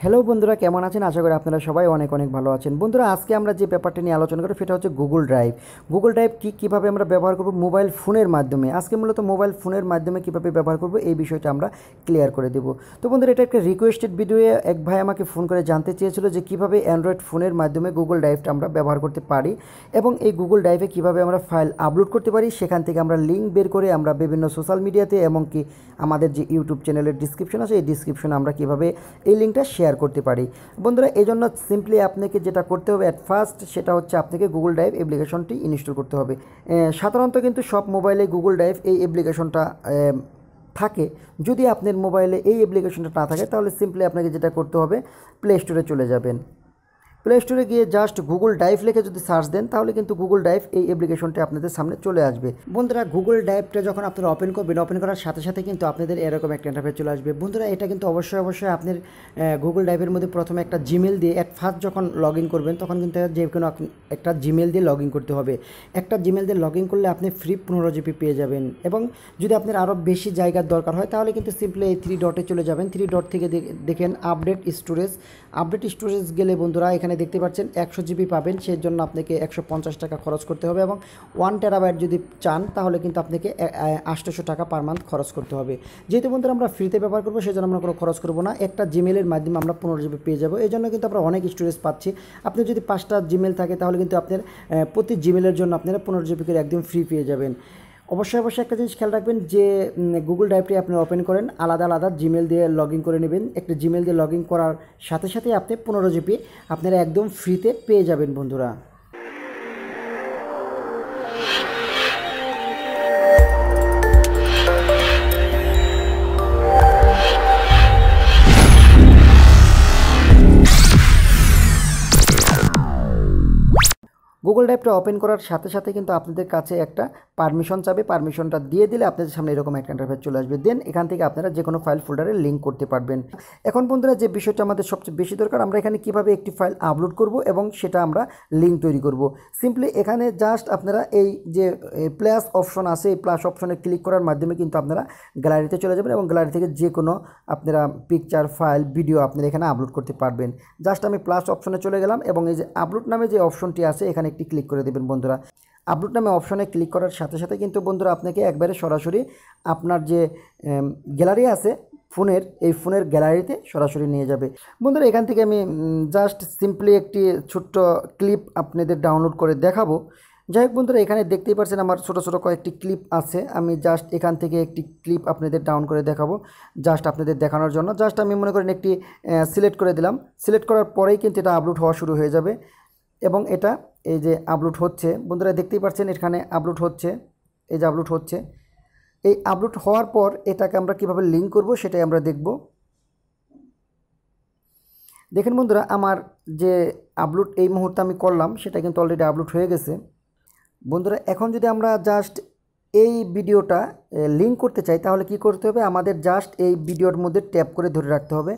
Hello বন্ধুরা, কেমন আছেন? আশা করি আপনারা সবাই অনেক অনেক ভালো আছেন। বন্ধুরা, আজকে আমরা যে ব্যাপারটা নিয়ে আলোচনা করব সেটা হচ্ছে গুগল ড্রাইভ। গুগল ড্রাইভ কীভাবে আমরা ব্যবহার করব মোবাইল ফোনের মাধ্যমে। আজকে মূলত মোবাইল ফোনের মাধ্যমে কীভাবে ব্যবহার করব এই বিষয়টা আমরা ক্লিয়ার করে দেব। তো বন্ধুরা, এটা একটা রিকোয়েস্টেড ভিডিও। এক ভাই আমাকে ফোন করে জানতে চেয়েছিল যে কীভাবে অ্যান্ড্রয়েড ফোনের মাধ্যমে গুগল ড্রাইভটা আমরা ব্যবহার করতে পারি এবং এই গুগল ড্রাইভে কীভাবে আমরা ফাইল আপলোড করতে পারি। সেখান থেকে আমরা লিঙ্ক বের করে আমরা বিভিন্ন সোশ্যাল মিডিয়াতে এমনকি আমাদের যে ইউটিউব চ্যানেলের ডিসক্রিপশন আছে এই ডিসক্রিপশনে আমরা কীভাবে এই লিঙ্কটা শেয়ার করতে পারি। বন্ধুরা, এই জন্য সিম্পলি আপনাকে যেটা করতে হবে অ্যাট ফার্স্ট সেটা হচ্ছে আপনাকে গুগল ড্রাইভ অ্যাপ্লিকেশনটি ইনস্টল করতে হবে। সাধারণত কিন্তু সব মোবাইলে গুগল ড্রাইভ এই অ্যাপ্লিকেশনটা থাকে। যদি আপনার মোবাইলে এই অ্যাপ্লিকেশনটা না থাকে তাহলে সিম্পলি আপনাকে যেটা করতে হবে প্লে স্টোরে চলে যাবেন। প্লে স্টোরে গিয়ে জাস্ট গুগল ড্রাইভ লিখে যদি সার্চ দেন তাহলে কিন্তু গুগল ড্রাইভ এই অ্যাপ্লিকেশনটি আপনাদের সামনে চলে আসবে। বন্ধুরা, গুগল ড্রাইভটা যখন আপনারা ওপেন করবেন, ওপেন করার সাথে সাথে কিন্তু আপনাদের এরকম একটা ইন্টারফেস চলে আসবে। বন্ধুরা, এটা কিন্তু অবশ্যই আপনার গুগল ড্রাইভের মধ্যে প্রথমে একটা জিমেল দিয়ে অ্যাট ফার্স্ট যখন লগ ইন করবেন তখন কিন্তু যে কোনো একটা জিমেল দিয়ে লগ ইন করতে হবে। একটা জিমেল দিয়ে লগ ইন করলে আপনি ফ্রি 15 জিবি পেয়ে যাবেন এবং যদি আপনার আরও বেশি জায়গার দরকার হয় তাহলে কিন্তু সিম্পলি এই 3 ডটে চলে যাবেন। 3 ডট থেকে দেখেন আপডেট স্টোরেজ গেলে বন্ধুরা এখানে দেখতে পাচ্ছেন 100 জিবি পাবেন। সেই জন্য আপনাকে 150 টাকা খরচ করতে হবে এবং 1 টেরাবাইট যদি চান তাহলে কিন্তু আপনাকে 800 টাকা পার মান্থ খরচ করতে হবে। যেহেতু বন্ধুরা আমরা ফ্রিতে ব্যবহার করবো সেই জন্য আমরা কোনো খরচ করবো না। একটা জিমেলের মাধ্যমে আমরা 15 জিবি পেয়ে যাবো। এই জন্য কিন্তু আমরা অনেক স্টোরেজ পাচ্ছি। আপনি যদি 5টা জিমেল থাকে তাহলে কিন্তু আপনার প্রতি জিমেলের জন্য আপনারা 15 জিবি করে একদম ফ্রি পেয়ে যাবেন। অবশ্যই একটা জিনিস খেয়াল রাখবেন যে গুগল ড্রাইভটি আপনি ওপেন করেন, আলাদা জিমেল দিয়ে লগ ইন করে নেবেন। একটা জিমেল দিয়ে লগ ইন করার সাথে সাথে আপনি 15 জিবি আপনারা একদম ফ্রিতে পেয়ে যাবেন বন্ধুরা। গুগল ড্রাইভটা ওপেন করার সাথে সাথে কিন্তু আপনাদের কাছে একটা পারমিশন চাবে। পারমিশনটা দিয়ে দিলে আপনাদের সামনে এরকম একটা ইন্টারফেস চলে আসবে। দেন এখান থেকে আপনারা যে কোনো ফাইল ফোল্ডারে লিঙ্ক করতে পারবেন। এখন বন্ধুরা, যে বিষয়টা আমাদের সবচেয়ে বেশি দরকার, আমরা এখানে কিভাবে একটি ফাইল আপলোড করব এবং সেটা আমরা লিঙ্ক তৈরি করব। সিম্পলি এখানে জাস্ট আপনারা এই যে প্লাস অপশন আছে এই প্লাস অপশনে ক্লিক করার মাধ্যমে কিন্তু আপনারা গ্যালারিতে চলে যাবেন এবং গ্যালারি থেকে যে কোনো আপনারা পিকচার, ফাইল, ভিডিও আপনারা এখানে আপলোড করতে পারবেন। জাস্ট আমি প্লাস অপশনে চলে গেলাম এবং এই যে আপলোড নামে যে অপশনটি আছে এখানে একটি ক্লিক করে দেবেন বন্ধুরা। আপলোড নামে অপশনে ক্লিক করার সাথে সাথে কিন্তু বন্ধুরা আপনাকে একবারে সরাসরি আপনার যে গ্যালারি আছে এই ফোনের গ্যালারিতে সরাসরি নিয়ে যাবে। বন্ধুরা, এখান থেকে আমি জাস্ট সিম্পলি একটি ছোট্ট ক্লিপ আপনাদের ডাউনলোড করে দেখাবো। যাই হোক বন্ধুরা, এখানে দেখতেই পাচ্ছেন আমার ছোটো কয়েকটি ক্লিপ আছে। আমি জাস্ট এখান থেকে একটি ক্লিপ আপনাদের ডাউন করে দেখাবো জাস্ট আপনাদের দেখানোর জন্য। জাস্ট আমি মনে করেন একটি সিলেক্ট করে দিলাম। সিলেক্ট করার পরেই কিন্তু এটা আপলোড হওয়া শুরু হয়ে যাবে এবং এটা এই যে আপলোড হচ্ছে বন্ধুরা দেখতেই পাচ্ছেন এখানে আপলোড হচ্ছে। এই যে আপলোড হচ্ছে, এই আপলোড হওয়ার পর এটাকে আমরা কিভাবে লিঙ্ক করব সেটাই আমরা দেখব। দেখেন বন্ধুরা, আমার যে আপলোড এই মুহূর্তে আমি করলাম সেটা কিন্তু অলরেডি আপলোড হয়ে গেছে। বন্ধুরা, এখন যদি আমরা জাস্ট এই ভিডিওটা লিঙ্ক করতে চাই তাহলে কি করতে হবে, আমাদের জাস্ট এই ভিডিওর মধ্যে ট্যাপ করে ধরে রাখতে হবে।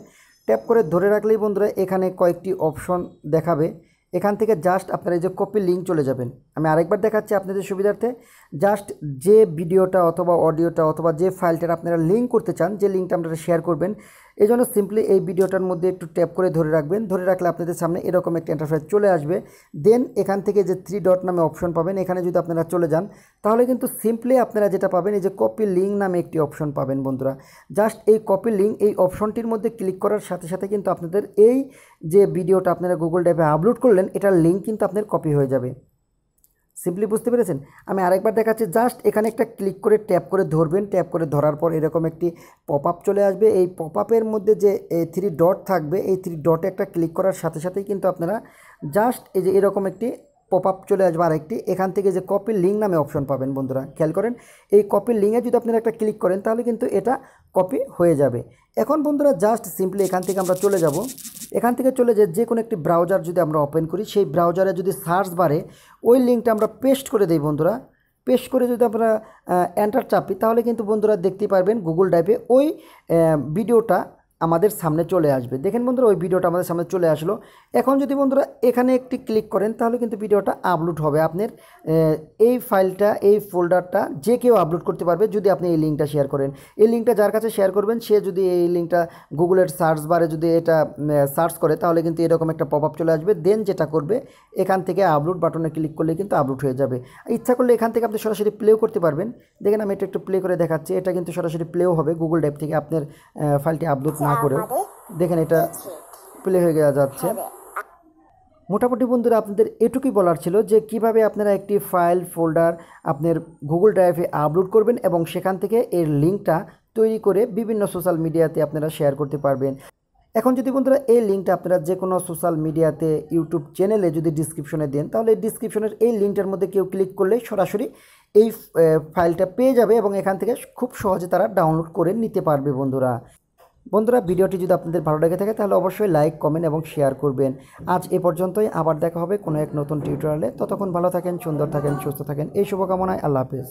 ট্যাপ করে ধরে রাখলেই বন্ধুরা এখানে কয়েকটি অপশন দেখাবে। এখান থেকে জাস্ট আপনারা এই যে কপি লিঙ্ক চলে যাবেন। আমি আরেকবার দেখাচ্ছি আপনাদের সুবিধার্থে। জাস্ট যে ভিডিওটা অথবা অডিওটা অথবা যে ফাইলটা আপনারা লিঙ্ক করতে চান, যে লিঙ্কটা আপনারা শেয়ার করবেন, এই জন্য সিম্পলি এই ভিডিওটার মধ্যে একটু ট্যাপ করে ধরে রাখবেন। ধরে রাখলে আপনাদের সামনে এরকম একটা ইন্টারফেস চলে আসবে। দেন এখান থেকে যে 3 ডট নামে অপশন পাবেন, এখানে যদি আপনারা চলে যান তাহলে কিন্তু সিম্পলি আপনারা যেটা পাবেন এই যে কপি লিঙ্ক নামে একটি অপশন পাবেন বন্ধুরা। জাস্ট এই কপি লিঙ্ক এই অপশনটির মধ্যে ক্লিক করার সাথে সাথে কিন্তু আপনাদের এই যে ভিডিওটা আপনারা গুগল ড্রাইভে আপলোড করলেন এটার লিঙ্ক কিন্তু আপনার কপি হয়ে যাবে। সিম্পলি বুঝতে পেরেছেন? আমি আরেকবার দেখাচ্ছি। জাস্ট এখানে একটা ক্লিক করে ট্যাপ করে ধরবেন। ট্যাপ করে ধরার পর এরকম একটি পপ আপ চলে আসবে। এই পপ আপের মধ্যে যে 3 ডট থাকবে এই 3 ডটে একটা ক্লিক করার সাথে সাথেই কিন্তু আপনারা জাস্ট এই যে এরকম একটি পপ আপ চলে আসবে আরেকটি। এখান থেকে যে কপি লিঙ্ক নামে অপশন পাবেন বন্ধুরা, খেয়াল করেন। এই কপি লিঙ্কে যদি আপনারা একটা ক্লিক করেন তাহলে কিন্তু এটা কপি হয়ে যাবে। এখন বন্ধুরা জাস্ট সিম্পলি এখান থেকে আমরা চলে যাব। এখান থেকে চলে যে কোনো একটি ব্রাউজার যদি আমরা ওপেন করি, সেই ব্রাউজারে যদি সার্চ বারে ওই লিঙ্কটা আমরা পেস্ট করে দিই বন্ধুরা। পেস্ট করে যদি আমরা এন্টার চাপি তাহলে কিন্তু বন্ধুরা দেখতে পারবেন গুগল ড্রাইভে ওই ভিডিওটা আমাদের সামনে চলে আসবে। দেখেন বন্ধুরা ওই ভিডিওটা আমাদের সামনে চলে আসলো। এখন যদি বন্ধুরা এখানে একটি ক্লিক করেন তাহলে কিন্তু ভিডিওটা আপলোড হবে। আপনার এই ফাইলটা, এই ফোল্ডারটা যে কেউ আপলোড করতে পারবে যদি আপনি এই লিঙ্কটা শেয়ার করেন। এই লিঙ্কটা যার কাছে শেয়ার করবেন সে যদি এই লিঙ্কটা গুগলের সার্চ বারে যদি এটা সার্চ করে তাহলে কিন্তু এরকম একটা পপ আপ চলে আসবে। দেন যেটা করবে এখান থেকে আপলোড বাটনে ক্লিক করলে কিন্তু আপলোড হয়ে যাবে। ইচ্ছা করলে এখান থেকে আপনি সরাসরি প্লেও করতে পারবেন। দেখেন আমি এটা একটু প্লে করে দেখাচ্ছি। এটা কিন্তু সরাসরি প্লেও হবে গুগল ড্রাইভ থেকে আপনার ফাইলটি আপলোড না করেও। দেখেন এটা প্লে হয়ে যাচ্ছে। মোটামুটি বন্ধুরা আপনাদের এটুকুই বলার ছিল যে কিভাবে আপনারা একটি ফাইল ফোল্ডার আপনার গুগল ড্রাইভে আপলোড করবেন এবং সেখান থেকে এর লিঙ্কটা তৈরি করে বিভিন্ন সোশ্যাল মিডিয়াতে আপনারা শেয়ার করতে পারবেন। এখন যদি বন্ধুরা এই লিঙ্কটা আপনারা যে কোনো সোশ্যাল মিডিয়াতে ইউটিউব চ্যানেলে যদি ডিসক্রিপশনে দেন তাহলে এই ডিসক্রিপশনের এই লিঙ্কটার মধ্যে কেউ ক্লিক করলে সরাসরি এই ফাইলটা পেয়ে যাবে এবং এখান থেকে খুব সহজে তারা ডাউনলোড করে নিতে পারবে। বন্ধুরা ভিডিওটি যদি আপনাদের ভালো লেগে থাকে তাহলে অবশ্যই লাইক, কমেন্ট এবং শেয়ার করবেন। আজ এ পর্যন্তই, আবার দেখা হবে কোনো এক নতুন টিউটোরিয়ালে। ততক্ষণ ভালো থাকেন, সুন্দর থাকেন, সুস্থ থাকেন এই শুভকামনায়। আল্লাহ হাফেজ।